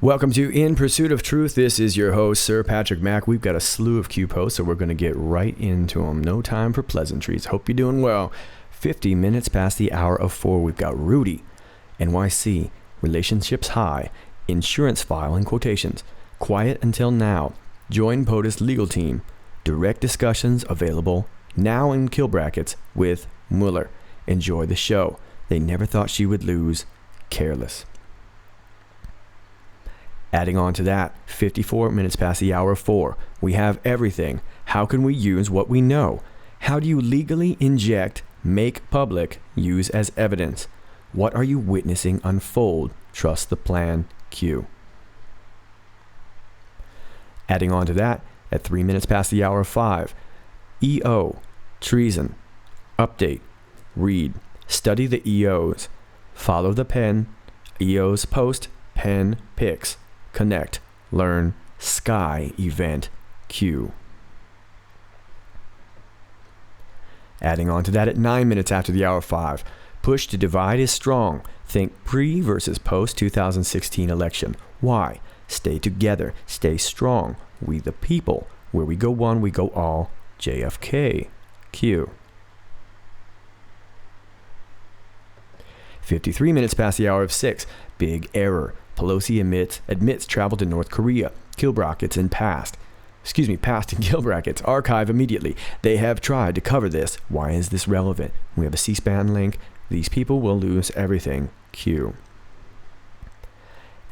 Welcome to In Pursuit of Truth. This is your host, Sir Patrick Mack. We've got a slew of Q posts, so we're going to get right into them. No time for pleasantries. Hope you're doing well. 50 minutes past the hour of 4. We've got Rudy, NYC, relationships high, insurance file in quotations, quiet until now, join POTUS legal team, direct discussions available now in kill brackets with Mueller. Enjoy the show. They never thought she would lose. Careless. Adding on to that, 54 minutes past the hour of 4. We have everything. How can we use what we know? How do you legally inject, make public, use as evidence? What are you witnessing unfold? Trust the plan. Q. Adding on to that, at 3 minutes past the hour of 5. EO. Treason. Update. Read. Study the EOs. Follow the pen. EOs post. Pen pics. Connect, learn, sky event, Q. Adding on to that at 9 minutes after the hour of 5. Push to divide is strong. Think pre versus post 2016 election. Why? Stay together, stay strong. We the people. Where we go one, we go all. JFK, Q. 53 minutes past the hour of 6. Big error. Pelosi admits travel to North Korea. Kill brackets and past and kill brackets. Archive immediately. They have tried to cover this. Why is this relevant? We have a C-SPAN link. These people will lose everything. Q.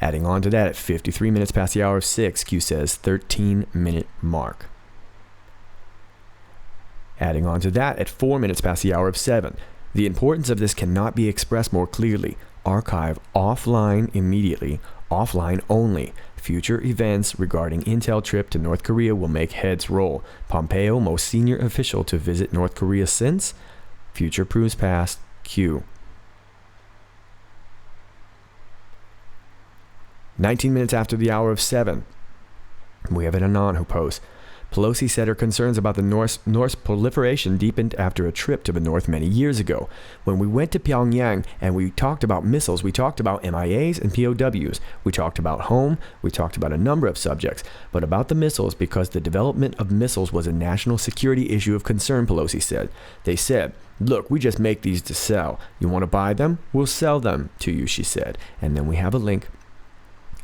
Adding on to that at 53 minutes past the hour of 6. Q says 13-minute mark. Adding on to that at 4 minutes past the hour of 7. The importance of this cannot be expressed more clearly. Archive offline immediately, offline only. Future events regarding intel trip to North Korea will make heads roll. Pompeo, most senior official to visit North Korea since? Future proves past. Q. 19 minutes after the hour of 7. We have an Anon who posts, Pelosi said her concerns about the North's proliferation deepened after a trip to the North many years ago. When we went to Pyongyang and we talked about missiles, we talked about MIAs and POWs. We talked about home. We talked about a number of subjects. But about the missiles, because the development of missiles was a national security issue of concern, Pelosi said. They said, look, we just make these to sell. You want to buy them? We'll sell them to you, she said. And then we have a link.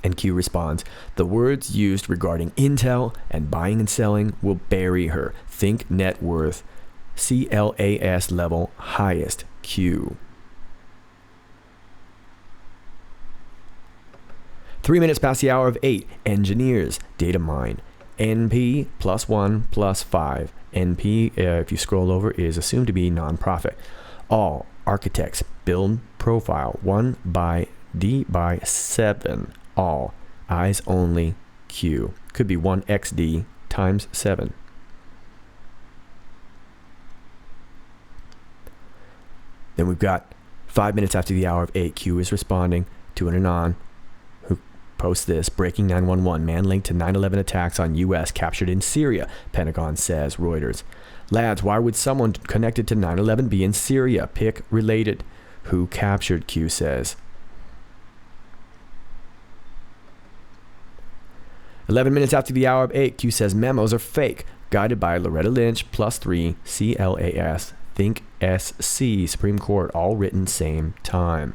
And Q responds, the words used regarding intel and buying and selling will bury her. Think net worth. CLAS level highest. Q. 3 minutes past the hour of 8. Engineers. Data mine. NP +1 +5. NP, if you scroll over, is assumed to be nonprofit. All architects build profile 1 by D by 7. All. Eyes only. Q. Could be 1XD times 7. Then we've got 5 minutes after the hour of 8. Q is responding to an Anon who posts this. Breaking 911. Man linked to 9/11 attacks on U.S. captured in Syria. Pentagon says. Reuters. Lads, why would someone connected to 9/11 be in Syria? Pick related. Who captured? Q says. 11 minutes after the hour of 8, Q says memos are fake. Guided by Loretta Lynch, +3, CLAS, Think SC, Supreme Court, all written same time.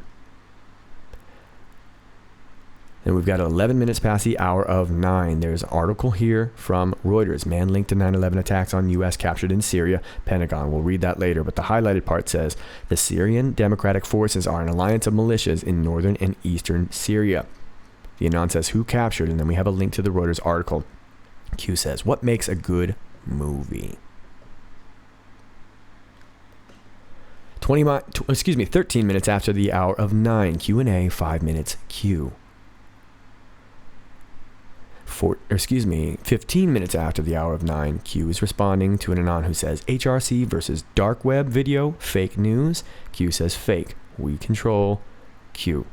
Then we've got 11 minutes past the hour of 9. There's an article here from Reuters. Man linked to 9/11 attacks on U.S. captured in Syria. Pentagon. We'll read that later, but the highlighted part says, the Syrian Democratic Forces are an alliance of militias in northern and eastern Syria. The Anon says, who captured? And then we have a link to the Reuters article. Q says, what makes a good movie? 13 minutes after the hour of 9. Q&A, 5 minutes. Q. 15 minutes after the hour of 9. Q is responding to an Anon who says, HRC versus dark web video, fake news. Q says, fake. We control. Q.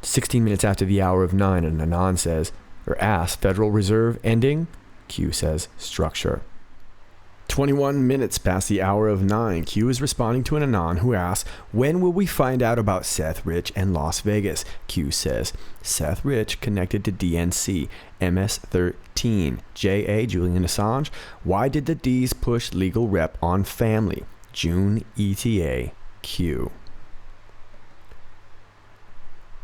16 minutes after the hour of 9, and Anon says, or asks, Federal Reserve ending? Q says, structure. 21 minutes past the hour of 9, Q is responding to an Anon who asks, when will we find out about Seth Rich and Las Vegas? Q says, Seth Rich connected to DNC, MS-13, JA, Julian Assange. Why did the D's push legal rep on family? June ETA, Q.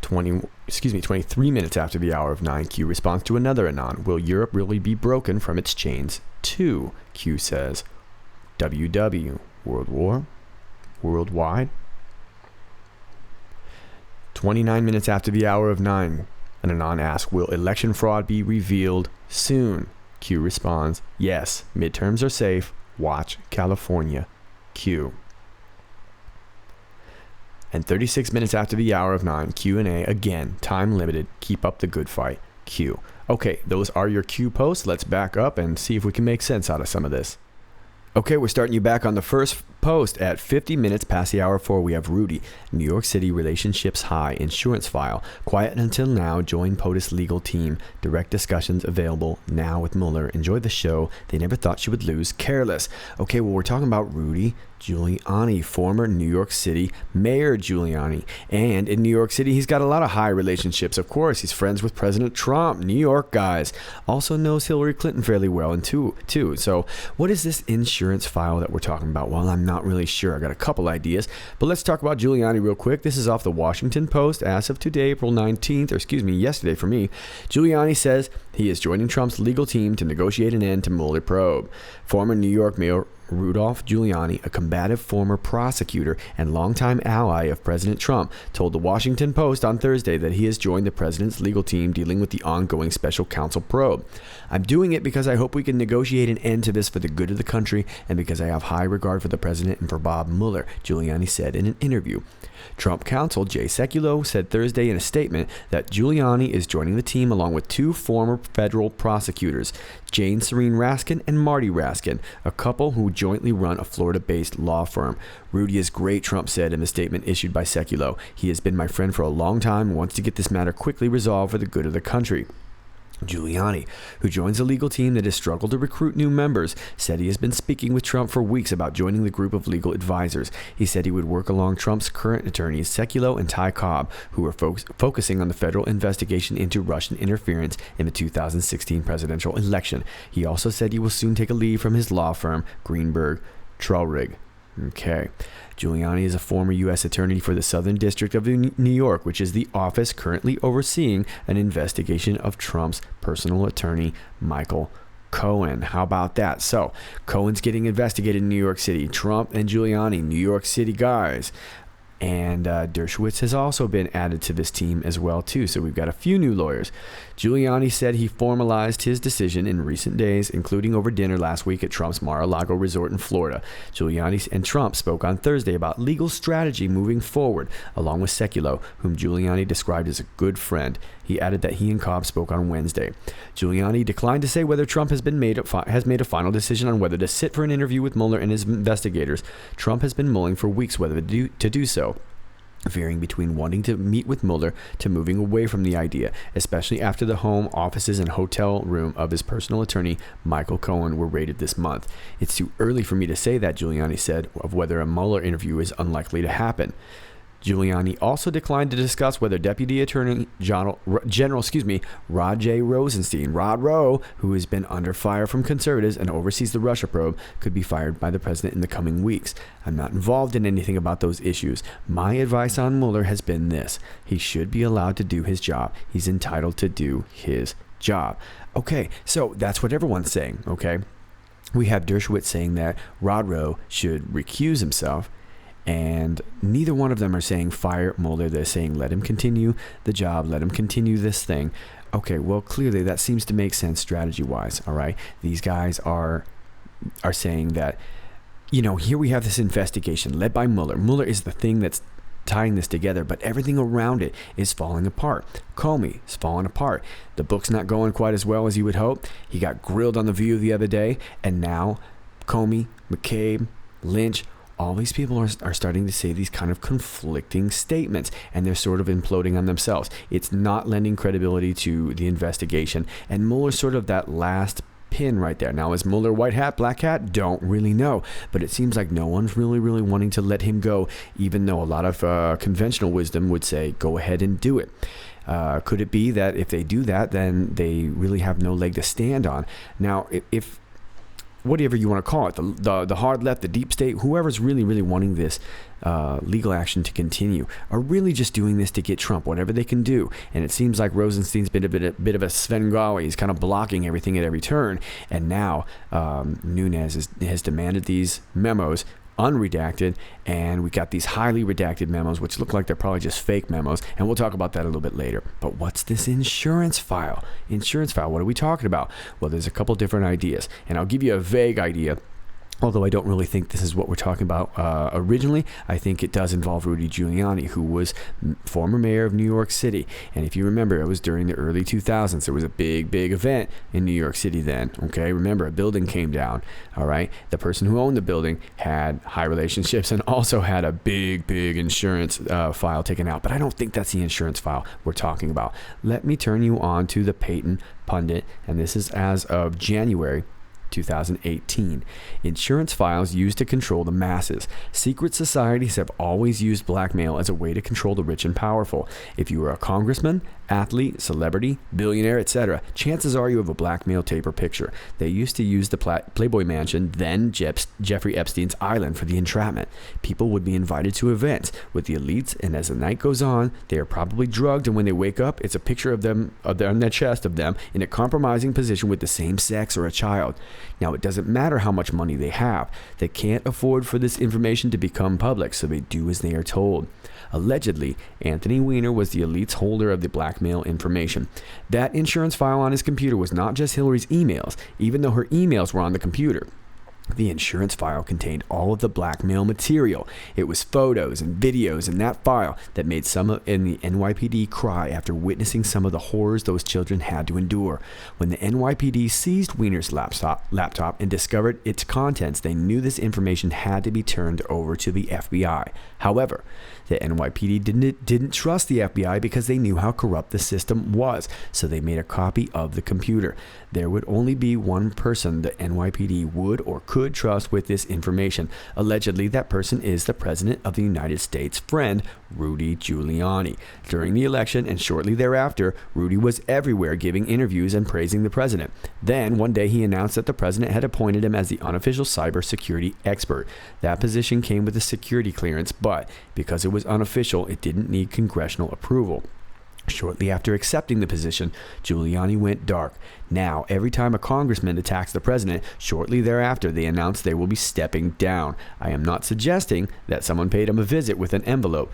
23 minutes after the hour of 9, Q responds to another Anon. Will Europe really be broken from its chains? 2, Q says. WW, World War? Worldwide? 29 minutes after the hour of 9, an Anon asks, will election fraud be revealed soon? Q responds, yes, midterms are safe. Watch California. Q. And 36 minutes after the hour of 9, Q&A, again, time limited. Keep up the good fight. Q. Okay, those are your Q posts. Let's back up and see if we can make sense out of some of this. Okay, we're starting you back on the first post at 50 minutes past the hour 4. We have Rudy, New York City relationships high, insurance file. Quiet until now, join POTUS legal team. Direct discussions available now with Mueller. Enjoy the show. They never thought she would lose. Careless. Okay, well, we're talking about Rudy Giuliani, former New York City Mayor Giuliani. And in New York City, he's got a lot of high relationships. Of course, he's friends with President Trump, New York guys. Also knows Hillary Clinton fairly well, and too. So what is this insurance file that we're talking about? Well, I'm not really sure. I got a couple ideas, but let's talk about Giuliani real quick. This is off the Washington Post as of today, April 19th, yesterday for me. Giuliani says he is joining Trump's legal team to negotiate an end to Mueller probe. Former New York Mayor Rudolph Giuliani, a combative former prosecutor and longtime ally of President Trump, told the Washington Post on Thursday that he has joined the president's legal team dealing with the ongoing special counsel probe. I'm doing it because I hope we can negotiate an end to this for the good of the country and because I have high regard for the president and for Bob Mueller, Giuliani said in an interview. Trump counsel Jay Sekulow said Thursday in a statement that Giuliani is joining the team along with two former federal prosecutors, Jane Serene Raskin and Marty Raskin, a couple who jointly run a Florida-based law firm. Rudy is great, Trump said in the statement issued by Sekulow. He has been my friend for a long time and wants to get this matter quickly resolved for the good of the country. Giuliani, who joins a legal team that has struggled to recruit new members, said he has been speaking with Trump for weeks about joining the group of legal advisors. He said he would work along Trump's current attorneys, Sekulow and Ty Cobb, who are focusing on the federal investigation into Russian interference in the 2016 presidential election. He also said he will soon take a leave from his law firm, Greenberg Traurig. Okay. Giuliani is a former U.S. attorney for the Southern District of New York, which is the office currently overseeing an investigation of Trump's personal attorney, Michael Cohen. How about that? So, Cohen's getting investigated in New York City. Trump and Giuliani, New York City guys. And Dershowitz has also been added to this team as well, too. So we've got a few new lawyers. Giuliani said he formalized his decision in recent days, including over dinner last week at Trump's Mar-a-Lago resort in Florida. Giuliani and Trump spoke on Thursday about legal strategy moving forward, along with Sekulow, whom Giuliani described as a good friend. He added that he and Cobb spoke on Wednesday. Giuliani declined to say whether Trump has made a final decision on whether to sit for an interview with Mueller and his investigators. Trump has been mulling for weeks whether to do so, veering between wanting to meet with Mueller to moving away from the idea, especially after the home, offices, and hotel room of his personal attorney, Michael Cohen, were raided this month. It's too early for me to say that, Giuliani said, of whether a Mueller interview is unlikely to happen. Giuliani also declined to discuss whether Deputy Attorney General Rod J. Rosenstein, Rod Roe, who has been under fire from conservatives and oversees the Russia probe, could be fired by the president in the coming weeks. I'm not involved in anything about those issues. My advice on Mueller has been this: he should be allowed to do his job. He's entitled to do his job. Okay, so that's what everyone's saying, okay? We have Dershowitz saying that Rod Roe should recuse himself, and neither one of them are saying fire Mueller. They're saying let him continue the job, let him continue this thing. Okay, well, clearly that seems to make sense strategy-wise, all right? These guys are saying that, you know, here we have this investigation led by Mueller. Mueller is the thing that's tying this together, but everything around it is falling apart. Comey is falling apart. The book's not going quite as well as you would hope. He got grilled on The View the other day, and now Comey, McCabe, Lynch, all these people are starting to say these kind of conflicting statements, and they're sort of imploding on themselves. It's not lending credibility to the investigation, and Mueller's sort of that last pin right there. Now, is Mueller white hat, black hat? Don't really know. But it seems like no one's really wanting to let him go, even though a lot of conventional wisdom would say, go ahead and do it. Could it be that if they do that, then they really have no leg to stand on? Now, if whatever you want to call it, the hard left, the deep state, whoever's really wanting this legal action to continue, are really just doing this to get Trump, whatever they can do. And it seems like Rosenstein's been a bit of a Svengali. He's kind of blocking everything at every turn. And now Nunes has demanded these memos unredacted, and we got these highly redacted memos, which look like they're probably just fake memos, and we'll talk about that a little bit later. But what's this insurance file? What are we talking about? Well, there's a couple different ideas, and I'll give you a vague idea. Although I don't really think this is what we're talking about originally. I think it does involve Rudy Giuliani, who was former mayor of New York City. And if you remember, it was during the early 2000s. There was a big event in New York City then. Okay, remember, a building came down. All right, the person who owned the building had high relationships and also had a big insurance file taken out. But I don't think that's the insurance file we're talking about. Let me turn you on to the Payton Pundit, and this is as of January 2018. Insurance files used to control the masses. Secret societies have always used blackmail as a way to control the rich and powerful. If you were a congressman, athlete, celebrity, billionaire, etc., chances are you have a blackmail tape or picture. They used to use the Playboy Mansion, then Jeffrey Epstein's island, for the entrapment. People would be invited to events with the elites, and as the night goes on, they are probably drugged, and when they wake up, it's a picture of them on their chest of them in a compromising position with the same sex or a child. Now, it doesn't matter how much money they have. They can't afford for this information to become public, so they do as they are told. Allegedly, Anthony Weiner was the elite's holder of the blackmail information. That insurance file on his computer was not just Hillary's emails, even though her emails were on the computer. The insurance file contained all of the blackmail material. It was photos and videos in that file that made some in the NYPD cry after witnessing some of the horrors those children had to endure. When the NYPD seized Weiner's laptop and discovered its contents, they knew this information had to be turned over to the FBI. However, the NYPD didn't trust the FBI because they knew how corrupt the system was, so they made a copy of the computer. There would only be one person the NYPD would or could trust with this information. Allegedly, that person is the President of the United States' friend, Rudy Giuliani. During the election and shortly thereafter, Rudy was everywhere giving interviews and praising the president. Then, one day, he announced that the president had appointed him as the unofficial cybersecurity expert. That position came with a security clearance, but because it was unofficial, it didn't need congressional approval. Shortly after accepting the position, Giuliani went dark. Now, every time a congressman attacks the president, shortly thereafter they announce they will be stepping down. I am not suggesting that someone paid him a visit with an envelope.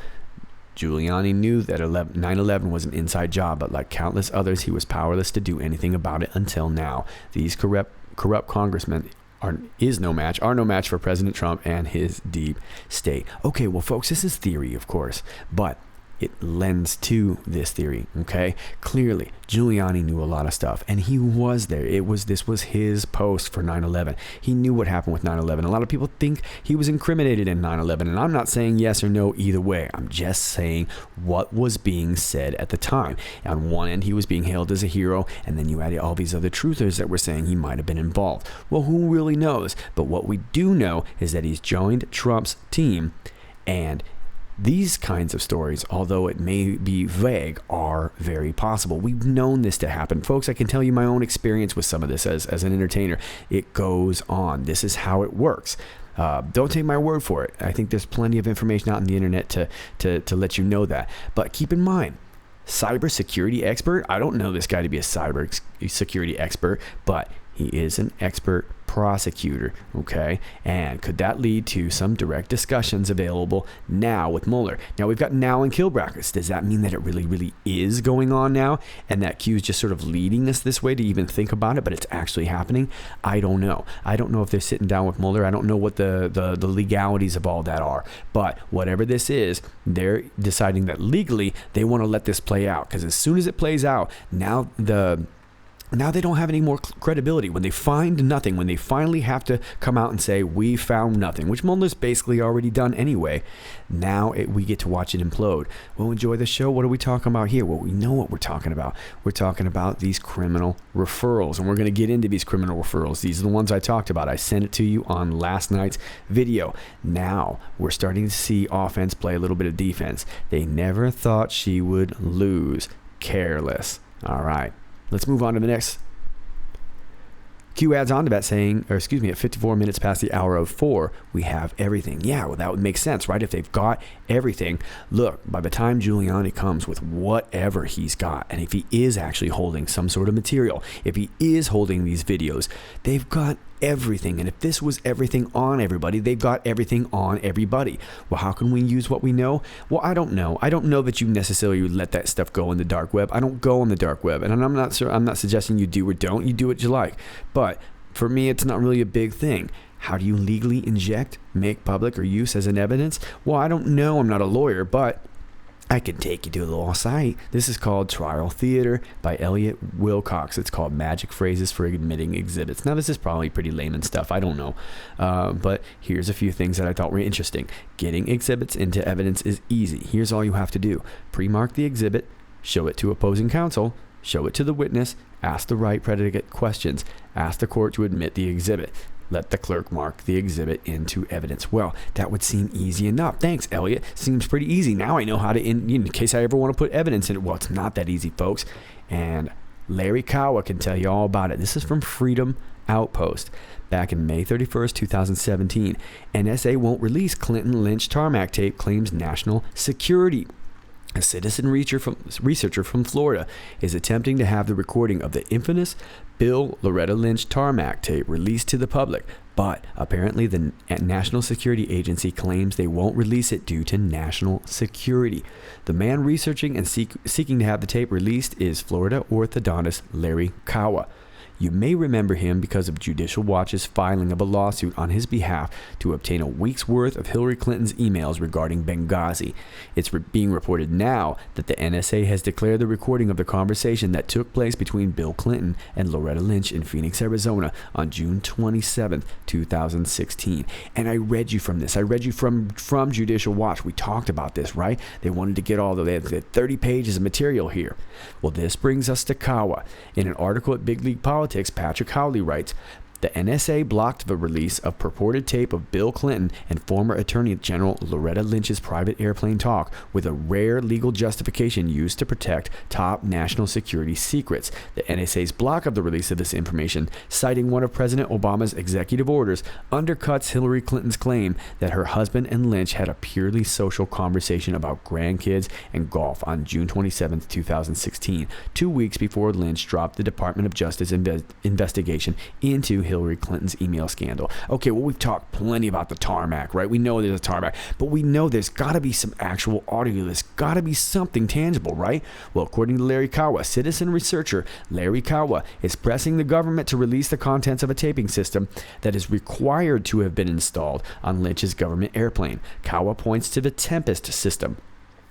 Giuliani knew that 9/11 was an inside job, but like countless others, he was powerless to do anything about it until now. These corrupt congressmen are no match for President Trump and his deep state. Okay, well, folks, this is theory, of course, but it lends to this theory, okay? Clearly, Giuliani knew a lot of stuff, and he was there. This was his post for 9/11. He knew what happened with 9/11. A lot of people think he was incriminated in 9/11, and I'm not saying yes or no either way. I'm just saying what was being said at the time. On one end, he was being hailed as a hero, and then you added all these other truthers that were saying he might have been involved. Well, who really knows? But what we do know is that he's joined Trump's team, and these kinds of stories, although it may be vague, are very possible. We've known this to happen. Folks, I can tell you my own experience with some of this as an entertainer. It goes on. This is how it works. Don't take my word for it. I think there's plenty of information out on the internet to let you know that. But keep in mind, cybersecurity expert, I don't know this guy to be a cybersecurity expert, but he is an expert prosecutor, okay? And could that lead to some direct discussions available now with Mueller? Now, we've got now and kill brackets. Does that mean that it really is going on now, and that Q is just sort of leading us this way to even think about it, but it's actually happening? I don't know. I don't know if they're sitting down with Mueller. I don't know what the legalities of all that are. But whatever this is, they're deciding that legally they want to let this play out, because as soon as it plays out, now the Now they don't have any more credibility. When they find nothing, when they finally have to come out and say, we found nothing, which Mueller's basically already done anyway, now we get to watch it implode. Well, enjoy the show. What are we talking about here? Well, we know what we're talking about. We're talking about these criminal referrals, and we're going to get into these criminal referrals. These are the ones I talked about. I sent it to you on last night's video. Now we're starting to see offense play a little bit of defense. They never thought she would lose. Careless. All right. Let's move on to the next. Q adds on to that saying, at 54 minutes past the hour of 4, we have everything. Yeah, well, that would make sense, right? If they've got everything. Look, by the time Giuliani comes with whatever he's got, and if he is actually holding some sort of material, if he is holding these videos, they've got everything. And if this was everything on everybody, they've got everything on everybody. Well, how can we use what we know? Well, I don't know. I don't know that you necessarily would let that stuff go in the dark web. I don't go on the dark web, and I'm not suggesting you do or don't. You do what you like. But for me, it's not really a big thing. How do you legally inject, make public, or use as an evidence? Well, I don't know. I'm not a lawyer, but I can take you to a little site. This is called Trial Theater by Elliot Wilcox. It's called Magic Phrases for Admitting Exhibits. Now, this is probably pretty layman stuff. I don't know. But here's a few things that I thought were interesting. Getting exhibits into evidence is easy. Here's all you have to do. Pre-mark the exhibit, show it to opposing counsel, show it to the witness, ask the right predicate questions, ask the court to admit the exhibit. Let the clerk mark the exhibit into evidence. Well, that would seem easy enough. Thanks, Elliot. Seems pretty easy. Now I know how to, in case I ever want to put evidence in it. Well, it's not that easy, folks. And Larry Kawa can tell you all about it. This is from Freedom Outpost. Back in May 31st, 2017, NSA won't release Clinton Lynch tarmac tape, claims national security. A citizen researcher from Florida is attempting to have the recording of the infamous Bill Loretta Lynch tarmac tape released to the public, but apparently the National Security Agency claims they won't release it due to national security. The man researching and seeking to have the tape released is Florida orthodontist Larry Kawa. You may remember him because of Judicial Watch's filing of a lawsuit on his behalf to obtain a week's worth of Hillary Clinton's emails regarding Benghazi. It's being reported now that the NSA has declared the recording of the conversation that took place between Bill Clinton and Loretta Lynch in Phoenix, Arizona on June 27, 2016. And I read you from this. I read you from Judicial Watch. We talked about this, right? They wanted to get they had 30 pages of material here. Well, this brings us to Kawa. In an article at Big League Politics, Patrick Howley writes, the NSA blocked the release of purported tape of Bill Clinton and former Attorney General Loretta Lynch's private airplane talk with a rare legal justification used to protect top national security secrets. The NSA's block of the release of this information, citing one of President Obama's executive orders, undercuts Hillary Clinton's claim that her husband and Lynch had a purely social conversation about grandkids and golf on June 27, 2016, 2 weeks before Lynch dropped the Department of Justice investigation into Hillary Clinton's email scandal. Okay, well, we've talked plenty about the tarmac, right? We know there's a tarmac, but we know there's got to be some actual audio. There's got to be something tangible, right? Well, according to Larry Kawa, citizen researcher Larry Kawa is pressing the government to release the contents of a taping system that is required to have been installed on Lynch's government airplane. Kawa points to the Tempest system,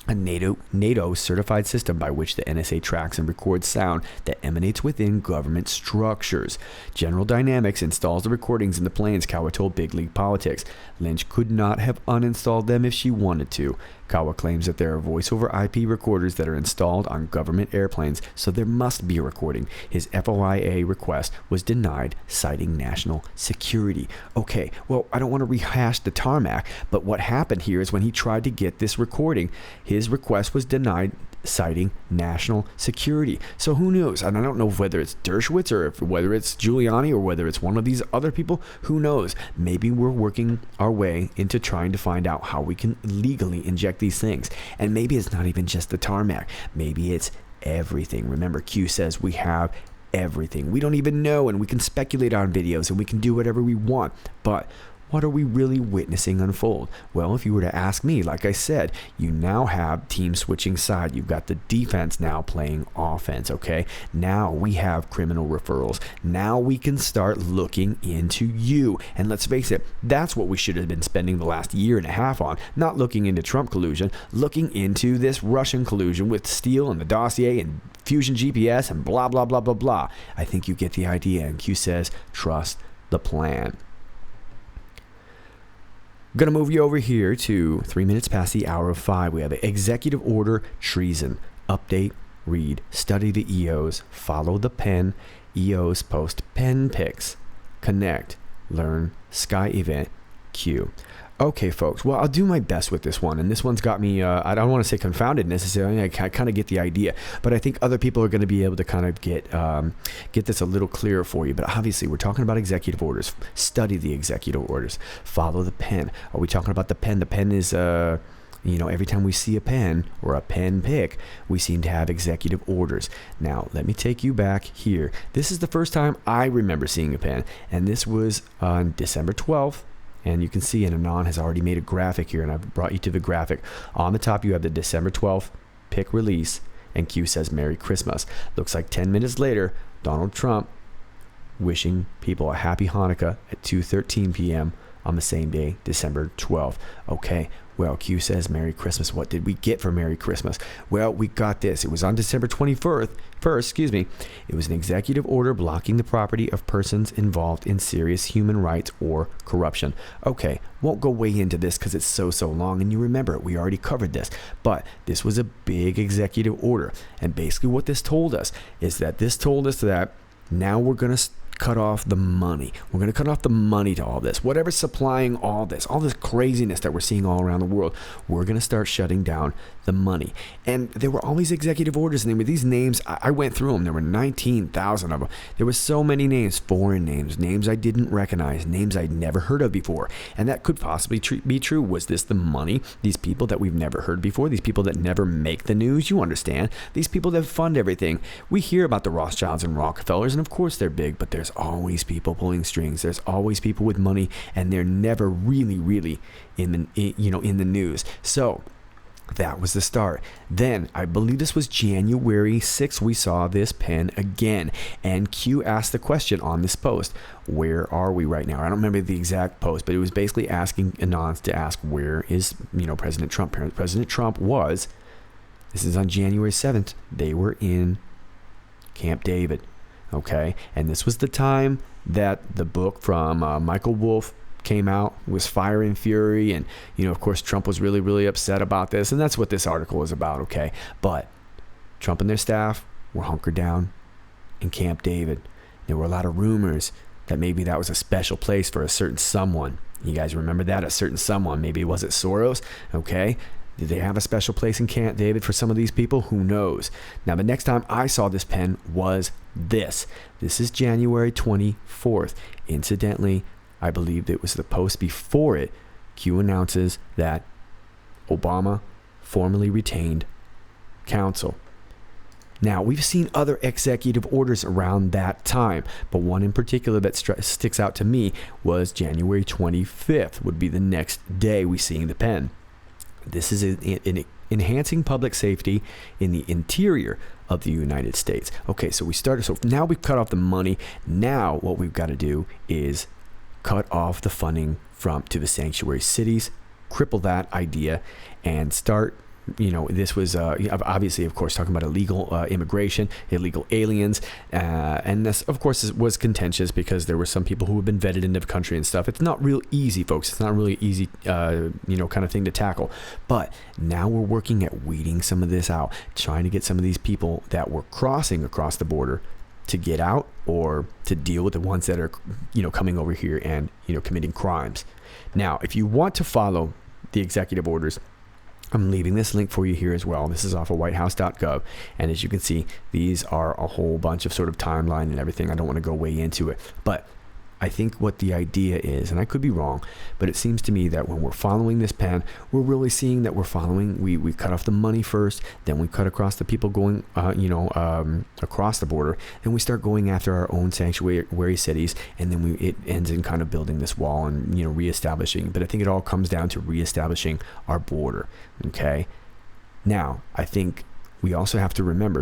a NATO certified system by which the NSA tracks and records sound that emanates within government structures. General Dynamics installs the recordings in the planes, Kawa told Big League Politics. Lynch could not have uninstalled them if she wanted to. Kawa claims that there are voice over IP recorders that are installed on government airplanes, so there must be a recording. His FOIA request was denied, citing national security. Okay, well, I don't want to rehash the tarmac, but what happened here is when he tried to get this recording, his request was denied, citing national security. So who knows? And I don't know whether it's Dershowitz or whether it's Giuliani or whether it's one of these other people. Who knows? Maybe we're working our way into trying to find out how we can legally inject these things. And maybe it's not even just the tarmac. Maybe it's everything. Remember, Q says we have everything. We don't even know, and we can speculate on videos and we can do whatever we want. But what are we really witnessing unfold? Well, if you were to ask me, like I said, you now have teams switching side. You've got the defense now playing offense, okay? Now we have criminal referrals. Now we can start looking into you. And let's face it, that's what we should have been spending the last year and a half on, not looking into Trump collusion, looking into this Russian collusion with Steele and the dossier and Fusion GPS and blah, blah, blah, blah, blah. I think you get the idea. And Q says, trust the plan. I'm going to move you over here to 3 minutes past the hour of 5. We have executive order treason. Update, read, study the EOs, follow the pen. EOs post pen pics. Connect, learn, Sky event, Q. Okay, folks. Well, I'll do my best with this one. And this one's got me, I don't want to say confounded necessarily. I kind of get the idea. But I think other people are going to be able to kind of get this a little clearer for you. But obviously, we're talking about executive orders. Study the executive orders. Follow the pen. Are we talking about the pen? The pen is, every time we see a pen or a pen pick, we seem to have executive orders. Now, let me take you back here. This is the first time I remember seeing a pen. And this was on December 12th. And you can see, and Anon has already made a graphic here, and I've brought you to the graphic. On the top, you have the December 12th pick release, and Q says, Merry Christmas. Looks like 10 minutes later, Donald Trump wishing people a happy Hanukkah at 2:13 p.m. on the same day, December 12th. Okay, well, Q says, Merry Christmas. What did we get for Merry Christmas? Well, we got this. It was on December 21st. It was an executive order blocking the property of persons involved in serious human rights or corruption. Okay, won't go way into this because it's so long, and you remember it. We already covered this. But this was a big executive order. And basically what this told us is that now we're going to cut off the money. We're going to cut off the money to all this. Whatever's supplying all this craziness that we're seeing all around the world, we're going to start shutting down the money. And there were all these executive orders, and there were these names. I went through them. There were 19,000 of them. There were so many names, foreign names I didn't recognize, names I'd never heard of before. And that could possibly be true. Was this the money? These people that we've never heard before, these people that never make the news, you understand. These people that fund everything. We hear about the Rothschilds and Rockefellers, and of course they're big, but there's always people pulling strings. There's always people with money, and they're never really in the news. So that was the start. Then I believe this was January 6th. We saw this pen again, and Q asked the question on this post, where are we right now? I don't remember the exact post, but it was basically asking Anons to ask, where is President Trump? President Trump was, this is on January 7th, they were in Camp David. Okay, and this was the time that the book from Michael Wolff came out, was Fire and Fury, and of course Trump was really upset about this, and that's what this article is about. Okay, but Trump and their staff were hunkered down in Camp David. There were a lot of rumors that maybe that was a special place for a certain someone. You guys remember that? A certain someone. Maybe was it Soros? Okay. Did they have a special place in Camp David for some of these people? Who knows? Now, the next time I saw this pen was this. This is January 24th. Incidentally, I believe it was the post before it. Q announces that Obama formally retained counsel. Now, we've seen other executive orders around that time, but one in particular that sticks out to me was January 25th, would be the next day we see the pen. This is in enhancing public safety in the interior of the United States. Okay, so now we've cut off the money. Now what we've got to do is cut off the funding to the sanctuary cities, cripple that idea, and start. This was obviously, of course, talking about illegal immigration, illegal aliens, and this, of course, was contentious because there were some people who have been vetted into the country and stuff. It's not real easy, folks. It's not really easy, kind of thing to tackle. But now we're working at weeding some of this out, trying to get some of these people that were crossing across the border to get out or to deal with the ones that are, coming over here and, committing crimes. Now, if you want to follow the executive orders, I'm leaving this link for you here as well. This is off of whitehouse.gov. And as you can see, these are a whole bunch of sort of timeline and everything. I don't want to go way into it. But I think what the idea is, and I could be wrong, but it seems to me that when we're following this pen, we're really seeing that we're following, we cut off the money first, then we cut across the people going, across the border, then we start going after our own sanctuary cities, and then it ends in kind of building this wall and, reestablishing. But I think it all comes down to reestablishing our border, okay? Now, I think we also have to remember,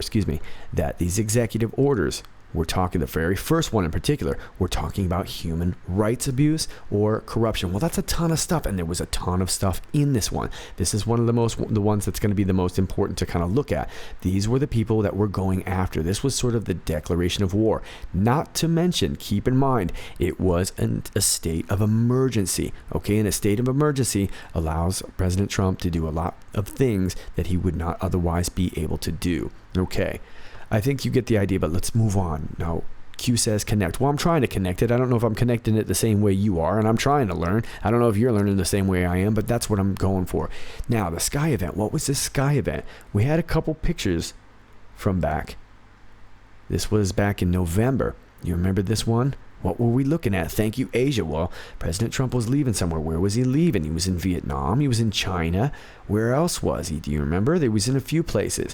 that these executive orders We're talking the very first one in particular. We're talking about human rights abuse or corruption. Well, that's a ton of stuff, and there was a ton of stuff in this one. This is one of the ones that's going to be the most important to kind of look at. These were the people that we're going after. This was sort of the declaration of war. Not to mention, keep in mind, it was a state of emergency. Okay, and a state of emergency allows President Trump to do a lot of things that he would not otherwise be able to do. Okay. I think you get the idea, but let's move on. Now, Q says connect. Well, I'm trying to connect it. I don't know if I'm connecting it the same way you are, and I'm trying to learn. I don't know if you're learning the same way I am, but that's what I'm going for. Now, the Sky event. What was this Sky event? We had a couple pictures from back. This was back in November. You remember this one? What were we looking at? Thank you, Asia. Well, President Trump was leaving somewhere. Where was he leaving? He was in Vietnam. He was in China. Where else was he? Do you remember? He was in a few places.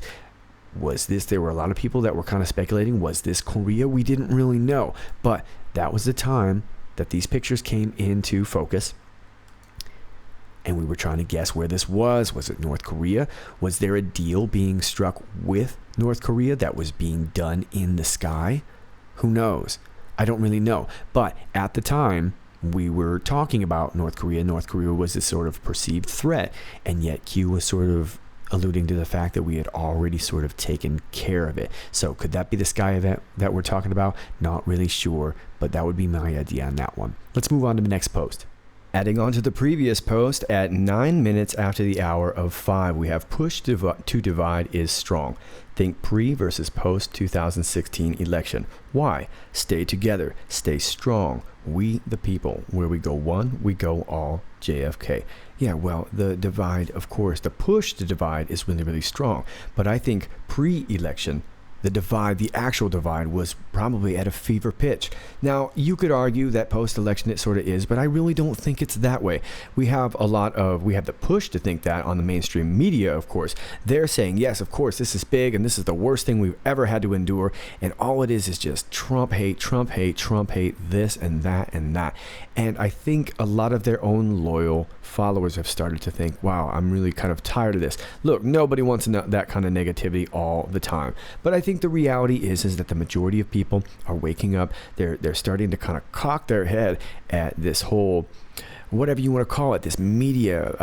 There were a lot of people that were kind of speculating, was this Korea? We didn't really know, but that was the time that these pictures came into focus, and we were trying to guess where this was. Was it North Korea? Was there a deal being struck with North Korea that was being done in the sky? Who knows? I don't really know, but at the time, we were talking about North Korea. North Korea was this sort of perceived threat, and yet Q was sort of alluding to the fact that we had already sort of taken care of it. So could that be the Sky event that we're talking about? Not really sure, but that would be my idea on that one. Let's move on to the next post. Adding on to the previous post, at 9 minutes after the hour of 5, we have push to divide is strong. Think pre versus post 2016 election. Why? Stay together, stay strong. We the people. Where we go one, we go all. JFK. Yeah, well, the divide, of course, the push to divide is really, really strong. But I think pre-election, the divide, the actual divide, was probably at a fever pitch. Now, you could argue that post-election it sort of is, but I really don't think it's that way. We have the push to think that on the mainstream media, of course. They're saying, yes, of course, this is big, and this is the worst thing we've ever had to endure, and all it is just Trump hate, Trump hate, Trump hate, this and that and that. And I think a lot of their own loyal followers have started to think, wow, I'm really kind of tired of this. Look, nobody wants that kind of negativity all the time. But I think the reality is that the majority of people are waking up. They're starting to kind of cock their head at this whole, whatever you want to call it, this media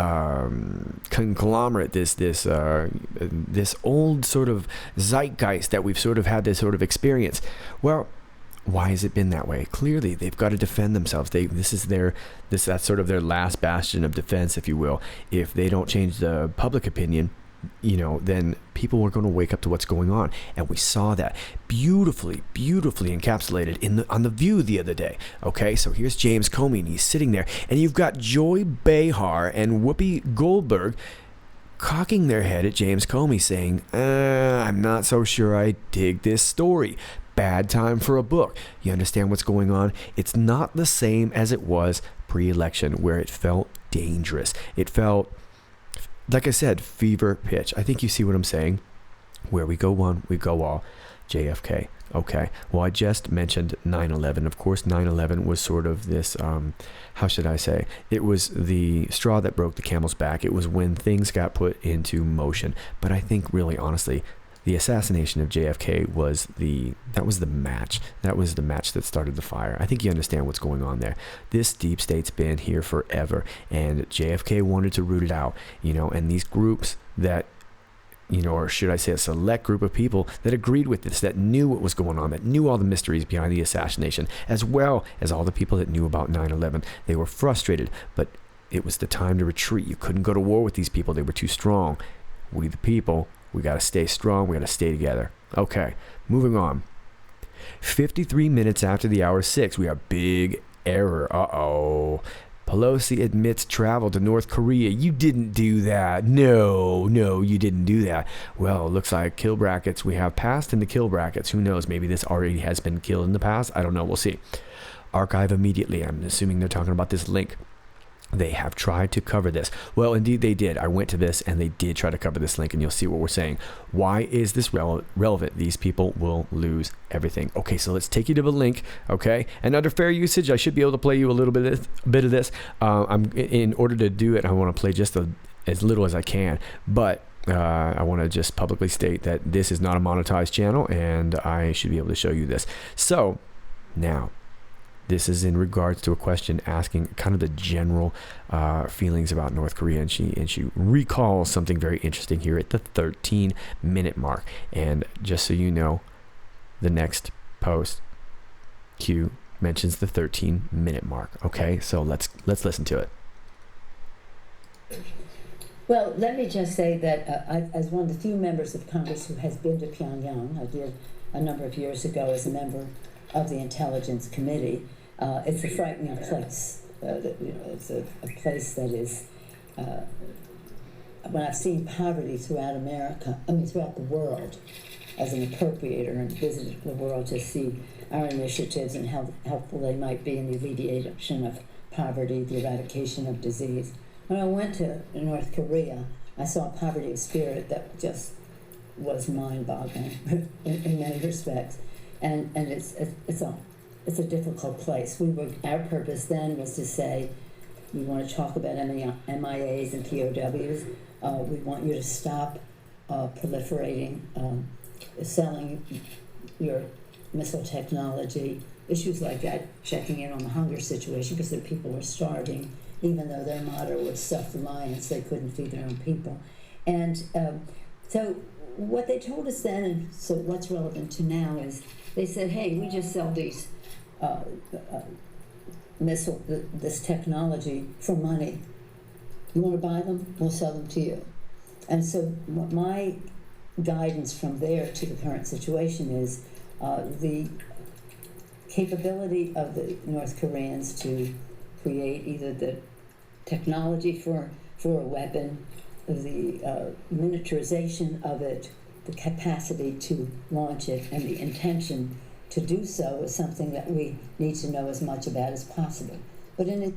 conglomerate, this old sort of zeitgeist that we've sort of had this sort of experience. Well, why has it been that way? Clearly, they've got to defend themselves. That's sort of their last bastion of defense, if you will. If they don't change the public opinion, then people are going to wake up to what's going on. And we saw that beautifully encapsulated on The View the other day. Okay, so here's James Comey, and he's sitting there, and you've got Joy Behar and Whoopi Goldberg cocking their head at James Comey saying, I'm not so sure I dig this story. Bad time for a book. You understand what's going on? It's not the same as it was pre-election, where it felt dangerous. It felt, like I said, fever pitch. I think you see what I'm saying. Where we go one, we go all. JFK. Okay. Well, I just mentioned 9/11. Of course, 9/11 was sort of this, how should I say? It was the straw that broke the camel's back. It was when things got put into motion. But I think really, honestly, the assassination of JFK was the match. That was the match that started the fire. I think you understand what's going on there. This deep state's been here forever, and JFK wanted to root it out, and these groups that, or should I say a select group of people that agreed with this, that knew what was going on, that knew all the mysteries behind the assassination, as well as all the people that knew about 9/11. They were frustrated, but it was the time to retreat. You couldn't go to war with these people. They were too strong. We the people, we got to stay strong. We got to stay together. Okay, moving on. 53 minutes after the hour 6, we have big error. Uh-oh. Pelosi admits travel to North Korea. You didn't do that. No, you didn't do that. Well, it looks like kill brackets. We have passed into kill brackets. Who knows? Maybe this already has been killed in the past. I don't know. We'll see. Archive immediately. I'm assuming they're talking about this link. They have tried to cover this. Well, indeed they did. I went to this and they did try to cover this link, and you'll see what we're saying. Why is this relevant? These people will lose everything. Okay, so let's take you to the link, okay? And under fair usage, I should be able to play you a little bit of this. In order to do it, I want to play just as little as I can. But I want to just publicly state that this is not a monetized channel, and I should be able to show you this. So now, this is in regards to a question asking kind of the general feelings about North Korea, and she recalls something very interesting here at the 13-minute mark. And just so you know, the next post, Q mentions the 13-minute mark. Okay, so let's listen to it. Well, let me just say that as one of the few members of Congress who has been to Pyongyang, I did a number of years ago as a member of the Intelligence Committee. It's a frightening place. It's a place that is, when I've seen poverty throughout throughout the world, as an appropriator and visited the world to see our initiatives and how helpful they might be in the alleviation of poverty, the eradication of disease. When I went to North Korea, I saw a poverty of spirit that just was mind-boggling in many respects, and it's a difficult place. Our purpose then was to say, we want to talk about MIAs and POWs. We want you to stop proliferating, selling your missile technology, issues like that, checking in on the hunger situation because the people were starving. Even though their motto was self-reliance, they couldn't feed their own people. And so what they told us then, and so what's relevant to now, is they said, hey, we just sell these this technology for money. You want to buy them? We'll sell them to you. And so my guidance from there to the current situation is the capability of the North Koreans to create either the technology for a weapon, the miniaturization of it, the capacity to launch it, and the intention to do so is something that we need to know as much about as possible. But in it,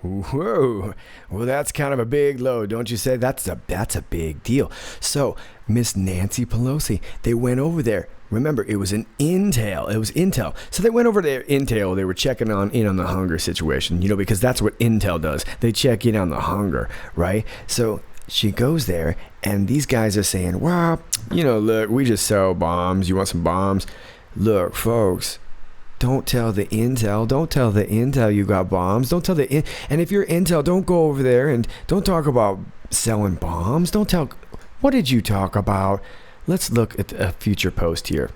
whoa, well, that's kind of a big load, don't you say? That's a big deal. So Miss Nancy Pelosi, they went over there. Remember, it was Intel. So they went over to Intel. They were checking in on the hunger situation, because that's what Intel does. They check in on the hunger, right? So she goes there, and these guys are saying, well, look, we just sell bombs. You want some bombs? Look, folks, don't tell the Intel you got bombs. Don't tell and if you're Intel, don't go over there and don't talk about selling bombs. Don't tell, what did you talk about? Let's look at a future post here.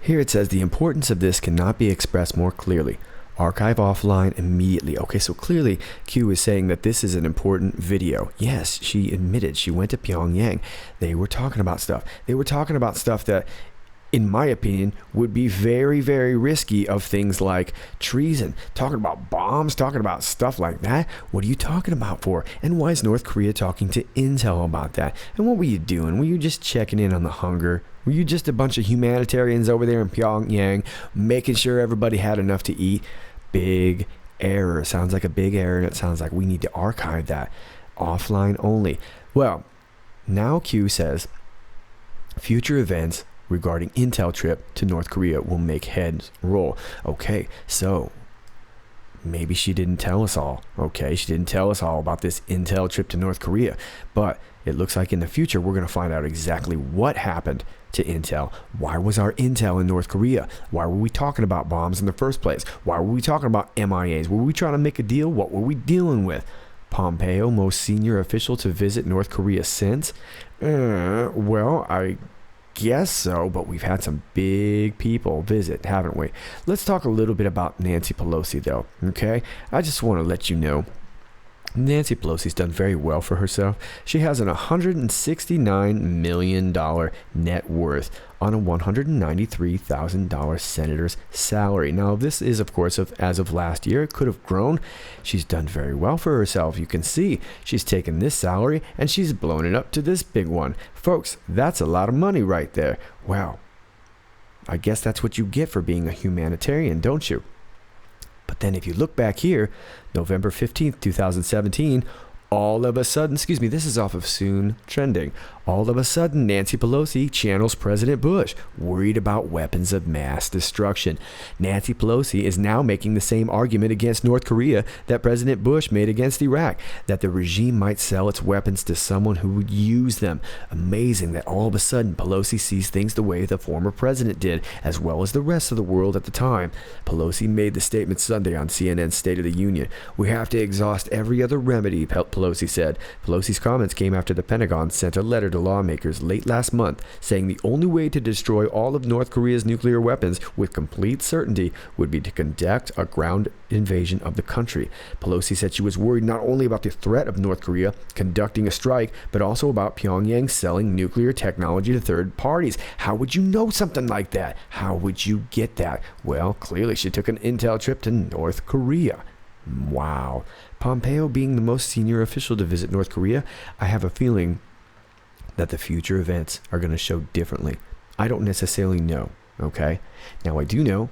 Here it says, the importance of this cannot be expressed more clearly. Archive offline immediately. Okay, so clearly Q is saying that this is an important video. Yes, she admitted she went to Pyongyang. They were talking about stuff. They were talking about stuff that, in my opinion, would be very, very risky, of things like treason, talking about bombs, talking about stuff like that. What are you talking about for? And why is North Korea talking to Intel about that? And what were you doing? Were you just checking in on the hunger? Were you just a bunch of humanitarians over there in Pyongyang, making sure everybody had enough to eat? Big error. Sounds like a big error, and it sounds like we need to archive that. Offline only. Well, now Q says, future events regarding Intel trip to North Korea will make heads roll. Okay, so maybe she didn't tell us all. Okay, she didn't tell us all about this Intel trip to North Korea, but it looks like in the future we're going to find out exactly what happened to Intel. Why was our Intel in North Korea? Why were we talking about bombs in the first place? Why were we talking about MIAs? Were we trying to make a deal? What were we dealing with? Pompeo, most senior official to visit North Korea since? Well, I guess so, but we've had some big people visit, haven't we? Let's talk a little bit about Nancy Pelosi, though, okay? I just want to let you know, Nancy Pelosi's done very well for herself. She has an $169 million net worth on a $193,000 senator's salary. Now, this is, of course, as of last year. It could have grown. She's done very well for herself. You can see she's taken this salary and she's blown it up to this big one. Folks, that's a lot of money right there. Well, I guess that's what you get for being a humanitarian, don't you? But then if you look back here, November 15th, 2017, all of a sudden, this is off of Soon Trending. All of a sudden, Nancy Pelosi channels President Bush, worried about weapons of mass destruction. Nancy Pelosi is now making the same argument against North Korea that President Bush made against Iraq, that the regime might sell its weapons to someone who would use them. Amazing that all of a sudden Pelosi sees things the way the former president did, as well as the rest of the world at the time. Pelosi made the statement Sunday on CNN's State of the Union. "We have to exhaust every other remedy," Pelosi said. Pelosi's comments came after the Pentagon sent a letter to lawmakers late last month saying the only way to destroy all of North Korea's nuclear weapons with complete certainty would be to conduct a ground invasion of the country. Pelosi said she was worried not only about the threat of North Korea conducting a strike, but also about Pyongyang selling nuclear technology to third parties. How would you know something like that? How would you get that? Well, clearly she took an intel trip to North Korea. Wow. Pompeo being the most senior official to visit North Korea, I have a feeling that the future events are going to show differently. I don't necessarily know, okay? Now, I do know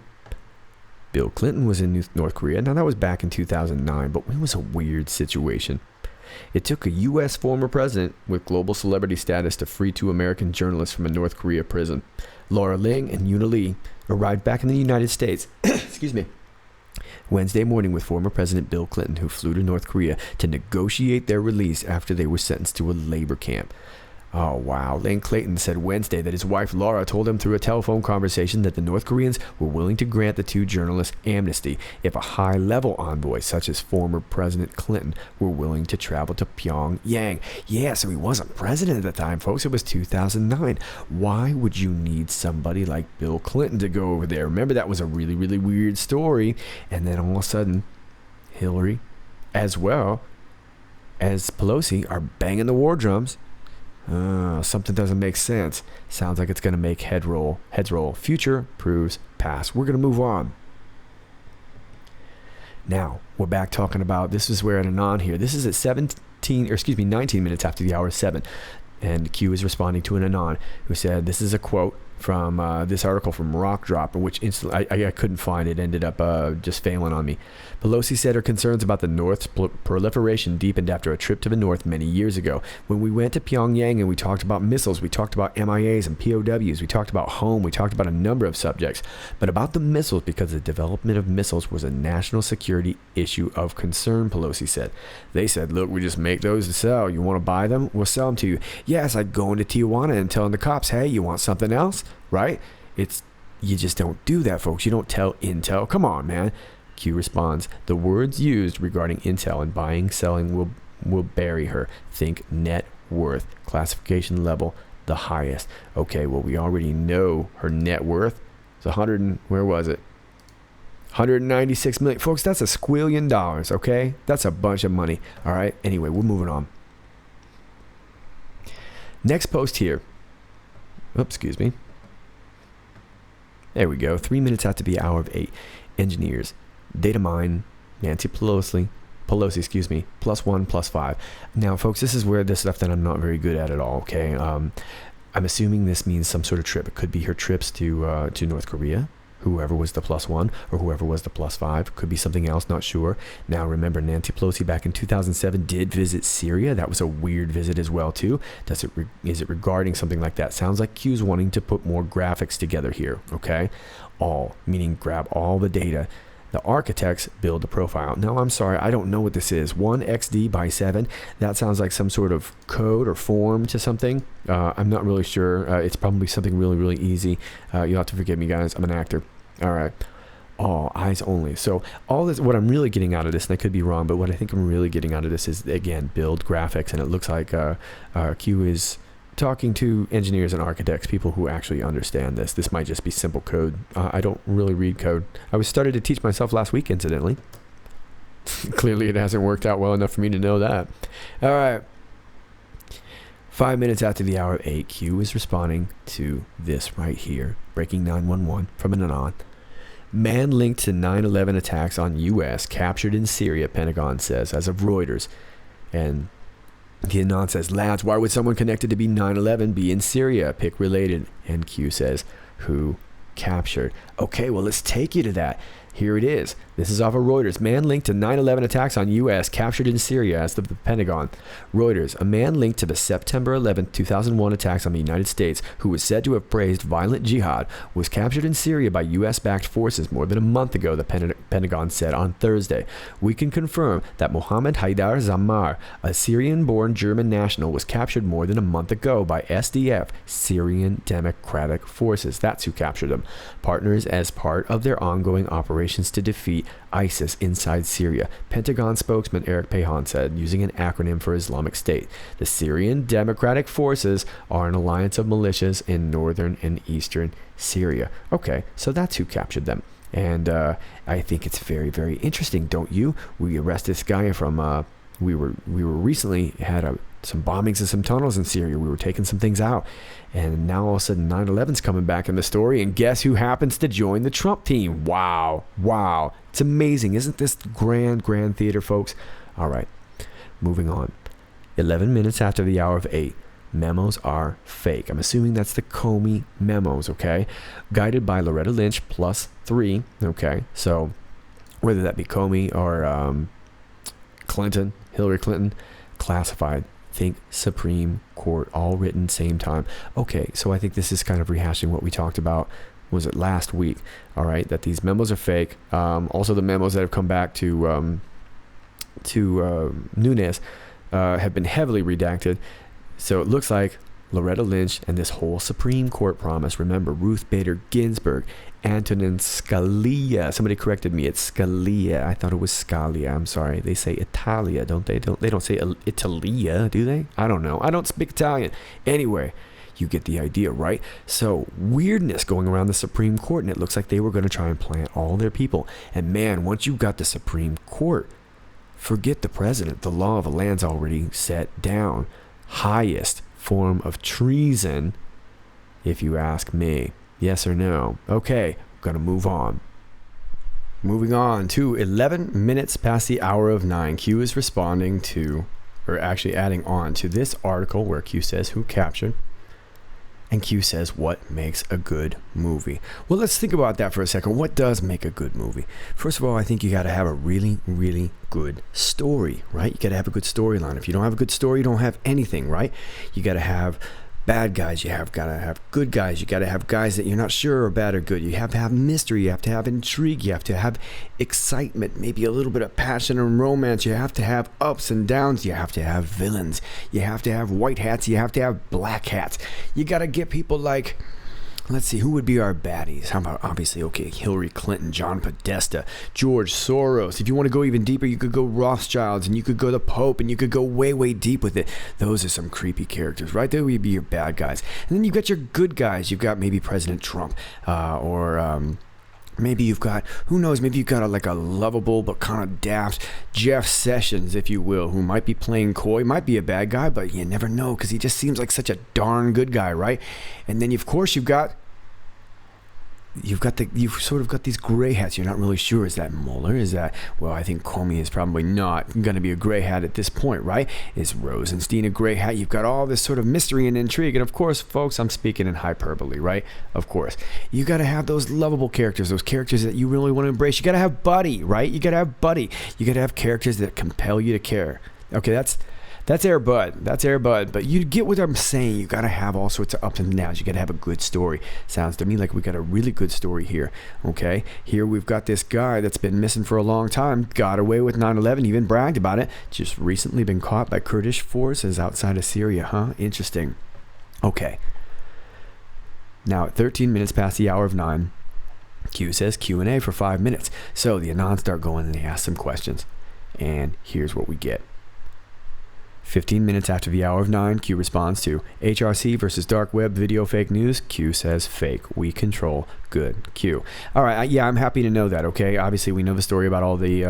Bill Clinton was in North Korea. Now, that was back in 2009, but it was a weird situation. It took a U.S. former president with global celebrity status to free two American journalists from a North Korea prison. Laura Ling and Yuna Lee arrived back in the United States excuse me, Wednesday morning with former President Bill Clinton, who flew to North Korea to negotiate their release after they were sentenced to a labor camp. Oh, wow. Lane Clayton said Wednesday that his wife Laura told him through a telephone conversation that the North Koreans were willing to grant the two journalists amnesty if a high-level envoy, such as former President Clinton, were willing to travel to Pyongyang. Yeah, so he wasn't president at the time, folks. It was 2009. Why would you need somebody like Bill Clinton to go over there? Remember, that was a really, really weird story. And then all of a sudden, Hillary, as well as Pelosi, are banging the war drums. Something doesn't make sense. Sounds like it's going to make heads roll. Future proves past. We're going to move on. Now, we're back talking about, this is where at Anon here. This is at 19 minutes after the hour 7. And Q is responding to an Anon who said, this is a quote from this article from Rock Drop, in which instantly I couldn't find it, ended up just failing on me. Pelosi said her concerns about the North's proliferation deepened after a trip to the North many years ago. When we went to Pyongyang and we talked about missiles, we talked about MIAs and POWs, we talked about home, we talked about a number of subjects. But about the missiles, because the development of missiles was a national security issue of concern, Pelosi said. They said, look, we just make those to sell. You want to buy them? We'll sell them to you. Yeah, it's like going to Tijuana and telling the cops, hey, you want something else? Right? You just don't do that, folks. You don't tell Intel. Come on, man. Q responds, the words used regarding Intel and buying, selling will bury her. Think net worth, classification level, the highest. Okay, well, we already know her net worth is where was it? 196 million. Folks, that's $1 squillion, okay? That's a bunch of money. All right? Anyway, we're moving on. Next post here. Oops, excuse me. There we go. 3 minutes after the hour of 8. Engineers. Data mine. Nancy Pelosi, +1, +5. Now, folks, this is where the stuff that I'm not very good at all, okay? I'm assuming this means some sort of trip. It could be her trips to North Korea, whoever was the +1, or whoever was the +5. Could be something else, not sure. Now, remember, Nancy Pelosi back in 2007 did visit Syria. That was a weird visit as well, too. Is it regarding something like that? Sounds like Q's wanting to put more graphics together here, okay? All, meaning grab all the data. The architects build the profile. Now, I'm sorry, I don't know what this is. 1XD/7. That sounds like some sort of code or form to something. I'm not really sure. It's probably something really, really easy. You'll have to forgive me, guys. I'm an actor. All right. Oh, eyes only. So all this, what I'm really getting out of this, and I could be wrong, but what I think I'm really getting out of this is, again, build graphics. And it looks like Q is talking to engineers and architects, people who actually understand this. This might just be simple code. I don't really read code. I was started to teach myself last week, incidentally. Clearly, it hasn't worked out well enough for me to know that. All right. 5 minutes after the hour of 8, Q is responding to this right here. Breaking 911 from an Anon. Man linked to 9/11 attacks on U.S. captured in Syria, Pentagon says, as of Reuters. And the Anon says, lads, why would someone connected to be 9/11 be in Syria? Pick related. And Q says, who captured? Okay, well, let's take you to that. Here it is. This is off of Reuters. Man linked to 9/11 attacks on U.S. captured in Syria, as of the Pentagon. Reuters. A man linked to the September 11, 2001 attacks on the United States, who was said to have praised violent jihad, was captured in Syria by U.S.-backed forces more than a month ago, the Pentagon said on Thursday. We can confirm that Mohammed Haidar Zammar, a Syrian-born German national, was captured more than a month ago by SDF, Syrian Democratic Forces. That's who captured him. Partners as part of their ongoing operations to defeat ISIS inside Syria, Pentagon spokesman Eric Payton said, using an acronym for Islamic State. The Syrian Democratic Forces are an alliance of militias in northern and eastern Syria. Okay, so that's who captured them. And I think it's very, very interesting, don't you? We arrested this guy from, we were recently had some bombings in some tunnels in Syria. We were taking some things out. And now all of a sudden 9/11's coming back in the story. And guess who happens to join the Trump team? Wow. Wow. It's amazing. Isn't this grand theater, folks? All right. Moving on. 11 minutes after the hour of 8. Memos are fake. I'm assuming that's the Comey memos, okay? Guided by Loretta Lynch +3, okay? So whether that be Comey or Clinton, Hillary Clinton, classified. Think Supreme Court, all written same time. Okay, so I think this is kind of rehashing what we talked about, was it last week? All right, that these memos are fake. Also, the memos that have come back to Nunes have been heavily redacted. So it looks like Loretta Lynch and this whole Supreme Court promise. Remember, Ruth Bader Ginsburg, Antonin Scalia. Somebody corrected me. It's Scalia. I thought it was Scalia. I'm sorry. They say Italia, don't they? They don't say Italia, do they? I don't know. I don't speak Italian. Anyway, you get the idea, right? So weirdness going around the Supreme Court, and it looks like they were going to try and plant all their people. And man, once you got the Supreme Court, forget the president. The law of the land's already set down. Highest form of treason, if you ask me. Yes or no? Okay, gonna move on. Moving on to 11 minutes past the hour of 9. Q is responding to, or actually adding on to this article where Q says who captured, and Q says what makes a good movie. Well, let's think about that for a second. What does make a good movie? First of all, I think you got to have a really, really good story, right? You got to have a good storyline. If you don't have a good story, you don't have anything, right? You got to have bad guys, you have got to have good guys, you got to have guys that you're not sure are bad or good, you have to have mystery, you have to have intrigue, you have to have excitement, maybe a little bit of passion and romance, you have to have ups and downs, you have to have villains, you have to have white hats, you have to have black hats, you got to get people like, let's see, who would be our baddies? How about, obviously, okay, Hillary Clinton, John Podesta, George Soros. If you want to go even deeper, you could go Rothschilds, and you could go the Pope, and you could go way, way deep with it. Those are some creepy characters, right? They would be your bad guys. And then you've got your good guys. You've got maybe President Trump, or maybe you've got, who knows, maybe you've got a lovable but kind of daft Jeff Sessions, if you will, who might be playing coy, might be a bad guy, but you never know because he just seems like such a darn good guy, right? And then, of course, you've sort of got these gray hats. You're not really sure. Is that Mueller? Is that, well, I think Comey is probably not going to be a gray hat at this point, right? Is Rosenstein a gray hat? You've got all this sort of mystery and intrigue. And of course, folks, I'm speaking in hyperbole, right? Of course. You got to have those lovable characters, those characters that you really want to embrace. You got to have Buddy, right? You got to have Buddy. You got to have characters that compel you to care. Okay, that's Air Bud. That's Air Bud. But you get what I'm saying. You got to have all sorts of ups and downs. You got to have a good story. Sounds to me like we got a really good story here. Okay? Here we've got this guy that's been missing for a long time. Got away with 9/11. Even bragged about it. Just recently been caught by Kurdish forces outside of Syria. Huh? Interesting. Okay. Now at 13 minutes past the hour of 9, Q says Q&A for 5 minutes. So the Anons start going and they ask some questions. And here's what we get. 15 minutes after the hour of 9, Q responds to HRC versus dark web video fake news. Q says fake. We control. Good. Q. All right. Yeah, I'm happy to know that. Okay. Obviously, we know the story about all the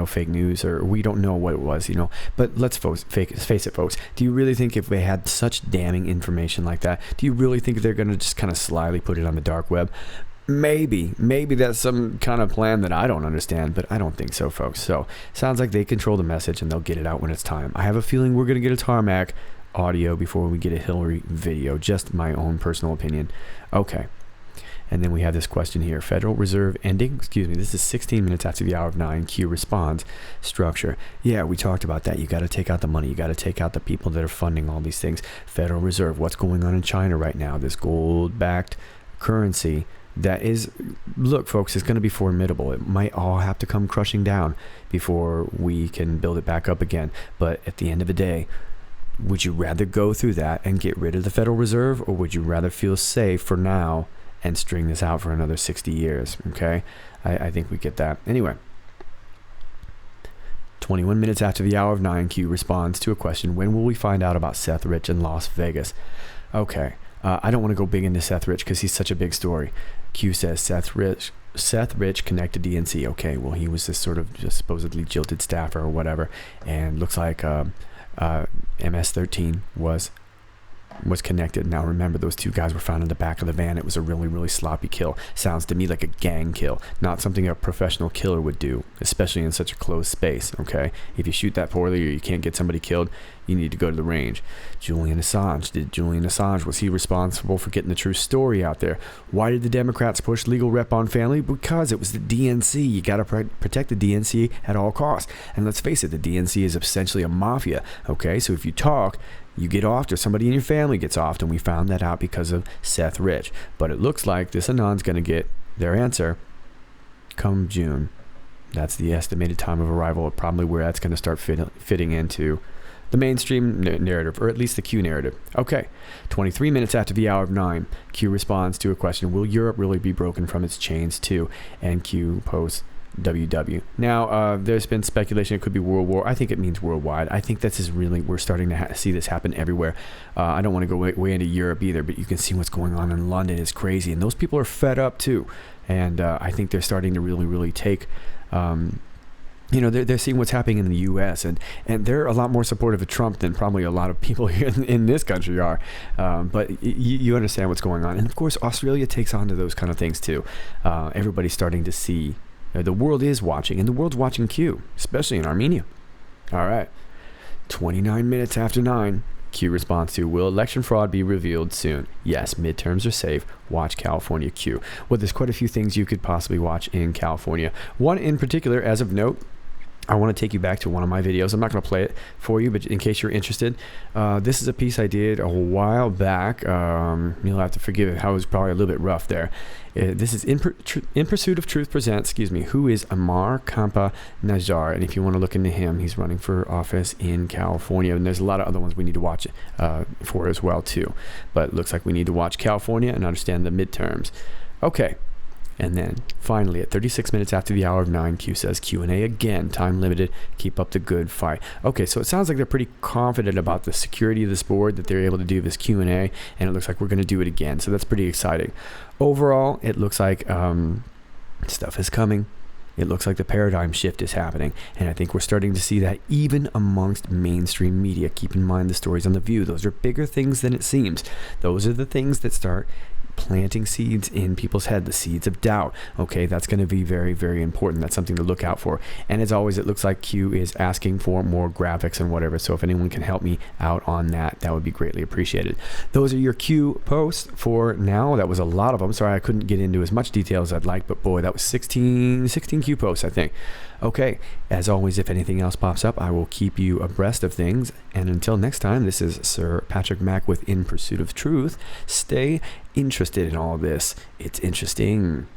fake news, or we don't know what it was. But let's face it, folks. Do you really think if they had such damning information like that, do you really think they're going to just kind of slyly put it on the dark web? Maybe that's some kind of plan that I don't understand, but I don't think so, folks. So sounds like they control the message and they'll get it out when it's time. I have a feeling we're going to get a tarmac audio before we get a Hillary video. Just my own personal opinion. Okay. And then we have this question here. Federal Reserve ending. This is 16 minutes after the hour of 9. Q responds. Structure. Yeah, we talked about that. You got to take out the money. You got to take out the people that are funding all these things. Federal Reserve. What's going on in China right now? This gold-backed currency that is, look, folks, it's going to be formidable. It might all have to come crushing down before we can build it back up again. But at the end of the day, would you rather go through that and get rid of the Federal Reserve, or would you rather feel safe for now and string this out for another 60 years? Okay, I think we get that. Anyway, 21 minutes after the hour of 9, Q responds to a question. When will we find out about Seth Rich in Las Vegas? Okay, I don't want to go big into Seth Rich because he's such a big story. Q says Seth Rich connected DNC. Okay, well, he was this sort of just supposedly jilted staffer or whatever, and looks like MS-13 was connected. Now remember, those two guys were found in the back of the van. It was a really, really sloppy kill. Sounds to me like a gang kill, not something a professional killer would do, especially in such a closed space. Okay, if you shoot that poorly or you can't get somebody killed, you need to go to the range. Julian Assange, was he responsible for getting the true story out there? Why did the Democrats push legal rep on family? Because it was the DNC. You got to protect the DNC at all costs. And let's face it, the DNC is essentially a mafia. Okay, so if you talk, you get offed, or somebody in your family gets offed, and we found that out because of Seth Rich. But it looks like this Anon's going to get their answer come June. That's the estimated time of arrival, probably where that's going to start fitting into the mainstream narrative, or at least the Q narrative. Okay, 23 minutes after the hour of 9, Q responds to a question. Will Europe really be broken from its chains too? And Q posts WW. Now, there's been speculation it could be World War. I think it means worldwide. I think this is really, we're starting to see this happen everywhere. I don't want to go way into Europe either, but you can see what's going on in London. It's crazy, and those people are fed up too. And I think they're starting to really, really take... they're seeing what's happening in the U.S. and they're a lot more supportive of Trump than probably a lot of people here in this country are. But you understand what's going on. And of course, Australia takes on to those kind of things too. Everybody's starting to see, the world is watching, and the world's watching Q, especially in Armenia. All right, 29 minutes after 9, Q responds to, will election fraud be revealed soon? Yes, midterms are safe. Watch California Q. Well, there's quite a few things you could possibly watch in California. One in particular, as of note, I want to take you back to one of my videos. I'm not going to play it for you, but in case you're interested, this is a piece I did a while back. You'll have to forgive it. I was probably a little bit rough there. This is In Pursuit of Truth presents, who is Amar Kampa Najjar. And if you want to look into him, he's running for office in California. And there's a lot of other ones we need to watch for as well, too. But it looks like we need to watch California and understand the midterms. Okay. And then finally, at 36 minutes after the hour of 9, Q says Q&A again, time limited, keep up the good fight. Okay, so it sounds like they're pretty confident about the security of this board, that they're able to do this Q&A, and it looks like we're going to do it again. So that's pretty exciting. Overall, it looks like stuff is coming. It looks like the paradigm shift is happening, and I think we're starting to see that even amongst mainstream media. Keep in mind the stories on The View. Those are bigger things than it seems. Those are the things that start planting seeds in people's head, the seeds of doubt. Okay, that's going to be very, very important. That's something to look out for. And as always, it looks like Q is asking for more graphics and whatever. So if anyone can help me out on that, that would be greatly appreciated. Those are your Q posts for now. That was a lot of them. Sorry, I couldn't get into as much detail as I'd like, but boy, that was 16 Q posts, I think. Okay, as always, if anything else pops up, I will keep you abreast of things. And until next time, this is Sir Patrick Mack with In Pursuit of Truth. Stay interested in all of this. It's interesting.